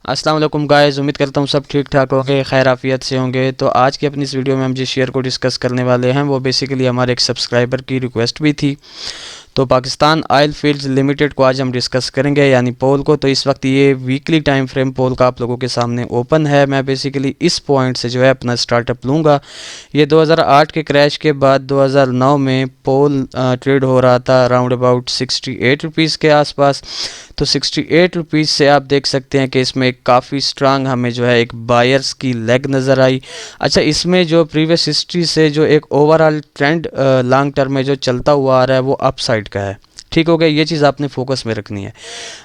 अस्सलाम वालेकुम गाइस, उम्मीद करता हूँ सब ठीक ठाक होंगे, खैर आफियत से होंगे। तो आज की अपनी इस वीडियो में हम जिस शेयर को डिस्कस करने वाले हैं वो बेसिकली हमारे एक सब्सक्राइबर की रिक्वेस्ट भी थी। तो पाकिस्तान ऑयल फील्ड्स लिमिटेड को आज हम डिस्कस करेंगे, यानी पोल को। तो इस वक्त ये वीकली टाइम फ्रेम पोल का आप लोगों के सामने ओपन है। मैं बेसिकली इस पॉइंट से जो है अपना स्टार्टअप लूँगा। ये 2008 के क्रैश के बाद 2009 में पोल ट्रेड हो रहा था अराउंड अबाउट 68 रुपीज़ के आसपास। तो 68 रुपीज़ से आप देख सकते हैं कि इसमें काफ़ी स्ट्रांग हमें जो है एक बायर्स की लेग नज़र आई। अच्छा, इसमें जो प्रीवियस हिस्ट्री से जो एक ओवरऑल ट्रेंड लॉन्ग टर्म में जो चलता हुआ आ रहा है वो अप साइड का है। ठीक हो गया, ये चीज़ आपने फोकस में रखनी है।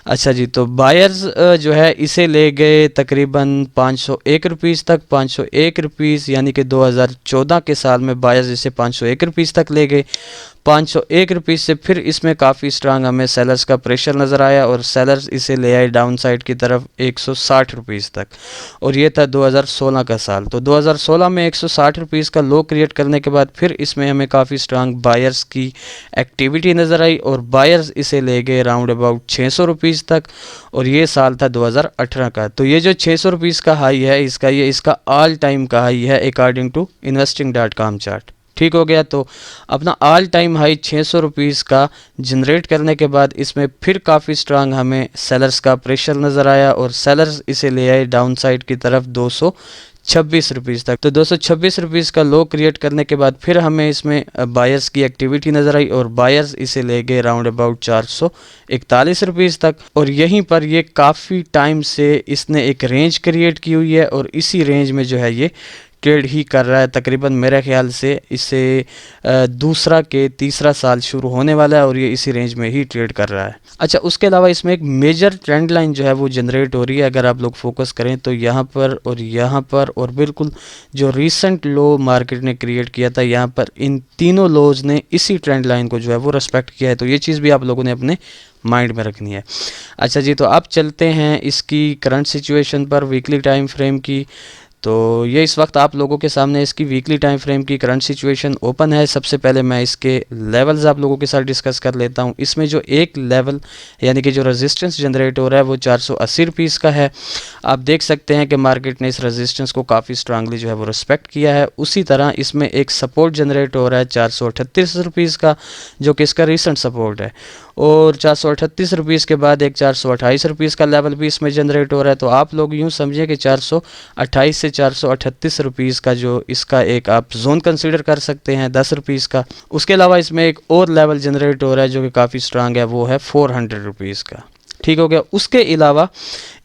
अच्छा जी, तो बायर्स जो है इसे ले गए तकरीबन 501 रुपीज़ तक। 501 रुपीज़ यानी कि 2014 के साल में बायर्स इसे 501 रुपीज़ तक ले गए। 501 रुपीज़ से फिर इसमें काफ़ी स्ट्रांग हमें सेलर्स का प्रेशर नज़र आया और सेलर्स इसे ले आए डाउन साइड की तरफ 160 रुपीज़ तक। और ये था 2016 का साल। तो 2016 में 160 रुपीज़ का लो क्रिएट करने के बाद फिर इसमें हमें काफ़ी स्ट्रांग बायर्स की एक्टिविटी नज़र आई और बायर्स इसे ले गए राउंड अबाउट 600 रुपीज़ तक। और ये साल था 2018 का। तो ये जो 600 रुपीज़ का हाई है इसका ऑल टाइम का हाई है अकॉर्डिंग टू investing.com चार्ट। ठीक हो गया। तो अपना ऑल टाइम हाई 600 रुपीज़ का जनरेट करने के बाद इसमें फिर काफ़ी स्ट्रांग हमें सेलर्स का प्रेशर नज़र आया और सेलर्स इसे ले आए डाउन साइड की तरफ 226 रुपीज़ तक। तो 226 रुपीज़ का लो क्रिएट करने के बाद फिर हमें इसमें बायर्स की एक्टिविटी नज़र आई और बायर्स इसे ले गए राउंड अबाउट 441 रुपीज़ तक। और यहीं पर ये काफ़ी टाइम से इसने एक रेंज क्रिएट की हुई है और इसी रेंज में जो है ये ट्रेड ही कर रहा है। तकरीबन मेरे ख्याल से इसे दूसरा के तीसरा साल शुरू होने वाला है और ये इसी रेंज में ही ट्रेड कर रहा है। अच्छा, उसके अलावा इसमें एक मेजर ट्रेंड लाइन जो है वो जनरेट हो रही है। अगर आप लोग फोकस करें तो यहाँ पर और बिल्कुल जो रीसेंट लो मार्केट ने क्रिएट किया था यहाँ पर, इन तीनों लोज ने इसी ट्रेंड लाइन को जो है वो रेस्पेक्ट किया है। तो ये चीज़ भी आप लोगों ने अपने माइंड में रखनी है। अच्छा जी, तो अब चलते हैं इसकी करंट सिचुएशन पर वीकली टाइम फ्रेम की। तो ये इस वक्त आप लोगों के सामने इसकी वीकली टाइम फ्रेम की करंट सिचुएशन ओपन है। सबसे पहले मैं इसके लेवल्स आप लोगों के साथ डिस्कस कर लेता हूँ। इसमें जो एक लेवल यानी कि जो रेजिस्टेंस जनरेट हो रहा है वो 480 रुपीज़ का है। आप देख सकते हैं कि मार्केट ने इस रेजिस्टेंस को काफ़ी स्ट्रांगली जो है वो रिस्पेक्ट किया है। उसी तरह इसमें एक सपोर्ट जनरेट हो रहा है 438 रुपीज़ का, जो कि इसका रिसेंट सपोर्ट है। और 438 रुपीज़ के बाद एक 428 रुपीज़ का लेवल भी इसमें जनरेट हो रहा है। तो आप लोग यूँ समझिए कि 428 से 438 रुपीज़ का जो इसका एक आप जोन कंसीडर कर सकते हैं 10 रुपीज़ का। उसके अलावा इसमें एक और लेवल जनरेट हो रहा है जो कि काफ़ी स्ट्रांग है, वो है 400 रुपीज़ का। ठीक हो गया। उसके अलावा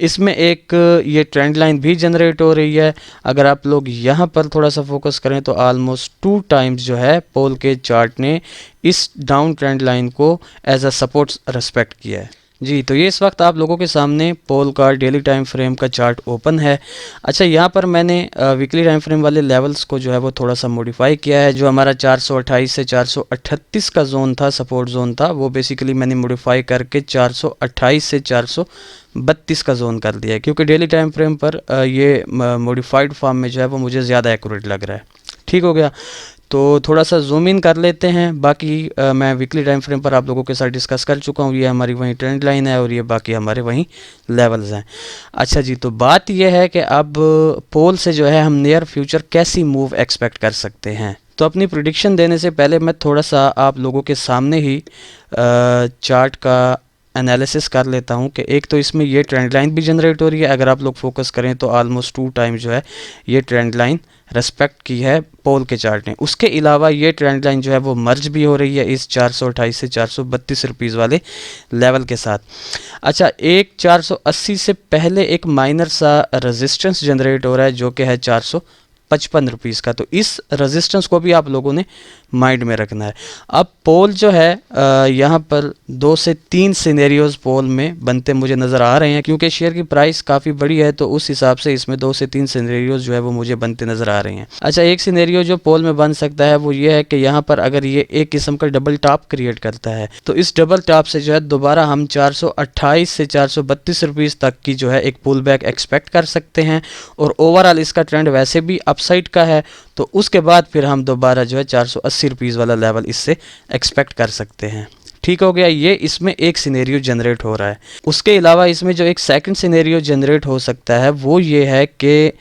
इसमें एक ये ट्रेंड लाइन भी जनरेट हो रही है। अगर आप लोग यहाँ पर थोड़ा सा फोकस करें तो ऑलमोस्ट 2 टाइम्स जो है पोल के चार्ट ने इस डाउन ट्रेंड लाइन को एज अ सपोर्ट रेस्पेक्ट किया है जी। तो ये इस वक्त आप लोगों के सामने पोल का डेली टाइम फ्रेम का चार्ट ओपन है। अच्छा, यहाँ पर मैंने वीकली टाइम फ्रेम वाले लेवल्स को जो है वो थोड़ा सा मॉडिफाई किया है। जो हमारा 428 से 438 का जोन था, सपोर्ट जोन था, वो बेसिकली मैंने मॉडिफाई करके 428 से 432 का जोन कर दिया है, क्योंकि डेली टाइम फ्रेम पर ये मॉडिफाइड फॉर्म में जो है वो मुझे ज़्यादा एक्यूरेट लग रहा है। ठीक हो गया। तो थोड़ा सा जूम इन कर लेते हैं। बाकी मैं वीकली टाइम फ्रेम पर आप लोगों के साथ डिस्कस कर चुका हूँ। ये हमारी वही ट्रेंड लाइन है और ये बाकी हमारे वही लेवल्स हैं। अच्छा जी, तो बात ये है कि अब पोल से जो है हम नियर फ्यूचर कैसी मूव एक्सपेक्ट कर सकते हैं। तो अपनी प्रिडिक्शन देने से पहले मैं थोड़ा सा आप लोगों के सामने ही चार्ट का एनालिसिस कर लेता हूं कि एक तो इसमें ये ट्रेंड लाइन भी जनरेट हो रही है। अगर आप लोग फोकस करें तो ऑलमोस्ट 2 टाइम जो है ये ट्रेंड लाइन रेस्पेक्ट की है पोल के चार्ट ने। उसके अलावा ये ट्रेंड लाइन जो है वो मर्ज भी हो रही है इस 428 से 432 रुपीज़ वाले लेवल के साथ। अच्छा, एक 480 से पहले एक माइनर सा रेजिस्टेंस जनरेट हो रहा है जो कि है 455 रुपीज़ का। तो इस रेजिस्टेंस को भी आप लोगों ने माइंड में रखना है। अब पोल जो है यहाँ पर 2 से 3 सिनेरियोज पोल में बनते मुझे नज़र आ रहे हैं, क्योंकि शेयर की प्राइस काफ़ी बड़ी है तो उस हिसाब से इसमें 2 से 3 सिनेरियोज जो है वो मुझे बनते नज़र आ रहे हैं। अच्छा, एक सिनेरियो जो पोल में बन सकता है वो ये है कि यहाँ पर अगर ये एक किस्म का डबल टॉप क्रिएट करता है तो इस डबल टॉप से जो है दोबारा हम 428 से 432 रुपीज़ तक की जो है एक पुल बैक एक्सपेक्ट कर सकते हैं। और ओवरऑल इसका ट्रेंड वैसे भी अपसाइड का है, तो उसके बाद फिर हम दोबारा जो है 480 रुपीज़ वाला लेवल इससे एक्सपेक्ट कर सकते हैं। ठीक हो गया, ये इसमें एक सिनेरियो जनरेट हो रहा है। उसके अलावा इसमें जो एक सेकंड सिनेरियो जनरेट हो सकता है वो ये है कि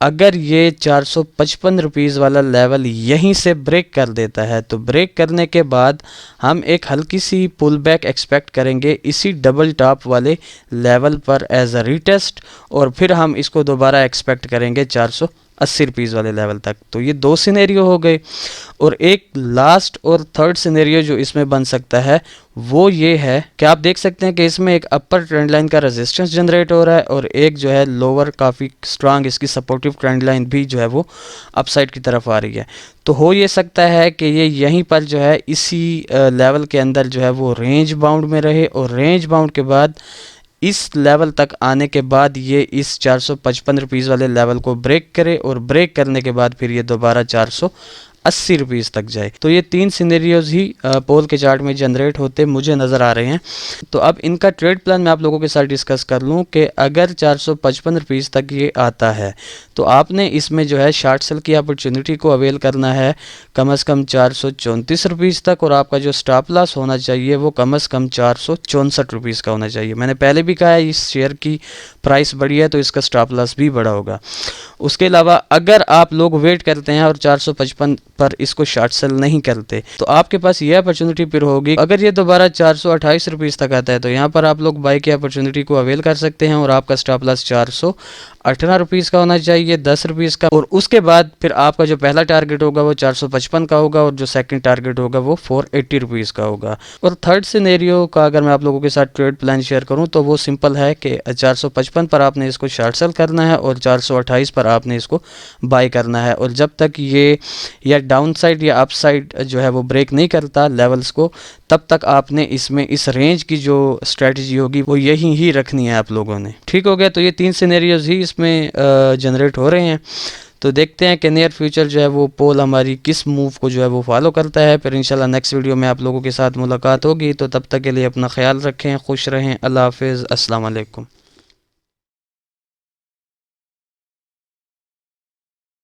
अगर ये 455 रुपीज़ वाला लेवल यहीं से ब्रेक कर देता है तो ब्रेक करने के बाद हम एक हल्की सी पुल बैक एक्सपेक्ट करेंगे इसी डबल टॉप वाले लेवल पर एज अ रीटेस्ट, और फिर हम इसको दोबारा एक्सपेक्ट करेंगे 480 रुपीज़ वाले लेवल तक। तो ये दो सिनेरियो हो गए। और एक लास्ट और थर्ड सिनेरियो जो इसमें बन सकता है वो ये है कि आप देख सकते हैं कि इसमें एक अपर ट्रेंड लाइन का रेजिस्टेंस जनरेट हो रहा है और एक जो है लोअर काफ़ी स्ट्रांग इसकी सपोर्टिव ट्रेंड लाइन भी जो है वो अपसाइड की तरफ आ रही है। तो हो ये सकता है कि ये यहीं पर जो है इसी लेवल के अंदर जो है वो रेंज बाउंड में रहे, और रेंज बाउंड के बाद इस लेवल तक आने के बाद ये इस 455 रुपीज़ वाले लेवल को ब्रेक करे, और ब्रेक करने के बाद फिर ये दोबारा 480 रुपीज़ तक जाए। तो ये तीन सिनेरियोज ही पोल के चार्ट में जनरेट होते मुझे नज़र आ रहे हैं। तो अब इनका ट्रेड प्लान मैं आप लोगों के साथ डिस्कस कर लूँ कि अगर 455 रुपीज़ तक ये आता है तो आपने इसमें जो है शॉर्ट सेल की अपॉर्चुनिटी को अवेल करना है कम से कम 434 रुपीज़ तक, और आपका जो स्टॉप लॉस होना चाहिए वो कम से कम 464 रुपीज़ का होना चाहिए। मैंने पहले भी कहा है इस शेयर की प्राइस बढ़ी है तो इसका स्टॉप लॉस भी बढ़ा होगा। उसके अलावा अगर आप लोग वेट करते हैं और 455 पर इसको शॉर्ट सेल नहीं करते तो आपके पास ये अपॉर्चुनिटी फिर होगी, अगर ये दोबारा 428 रुपीज़ तक आता है तो यहाँ पर आप लोग बाई की अपॉर्चुनिटी को अवेल कर सकते हैं, और आपका स्टॉप लॉस 418 रुपीज़ का होना चाहिए, 10 रुपीज़ का। और उसके बाद फिर आपका जो पहला टारगेट होगा वो 455 का होगा, और जो सेकंड टारगेट होगा वो 480 रुपीज़ का होगा। और थर्ड सिनेरियो का अगर मैं आप लोगों के साथ ट्रेड प्लान शेयर करूँ तो वो सिंपल है कि 455 पर आपने इसको शॉर्ट सेल करना है और 428 पर आपने इसको बाई करना है, और जब तक ये या डाउन साइड या अप साइड जो है वो ब्रेक नहीं करता लेवल्स को, तब तक आपने इसमें इस रेंज की जो स्ट्रेटजी होगी वो यही ही रखनी है आप लोगों ने। ठीक हो गया, तो ये तीन सिनेरियोज ही इसमें जनरेट हो रहे हैं। तो देखते हैं कि नियर फ्यूचर जो है वो पोल हमारी किस मूव को जो है वो फॉलो करता है। फिर इंशाल्लाह नेक्स्ट वीडियो में आप लोगों के साथ मुलाकात होगी। तो तब तक के लिए अपना ख्याल रखें, खुश रहें, अल्लाह हाफिज़, अस्सलाम वालेकुम।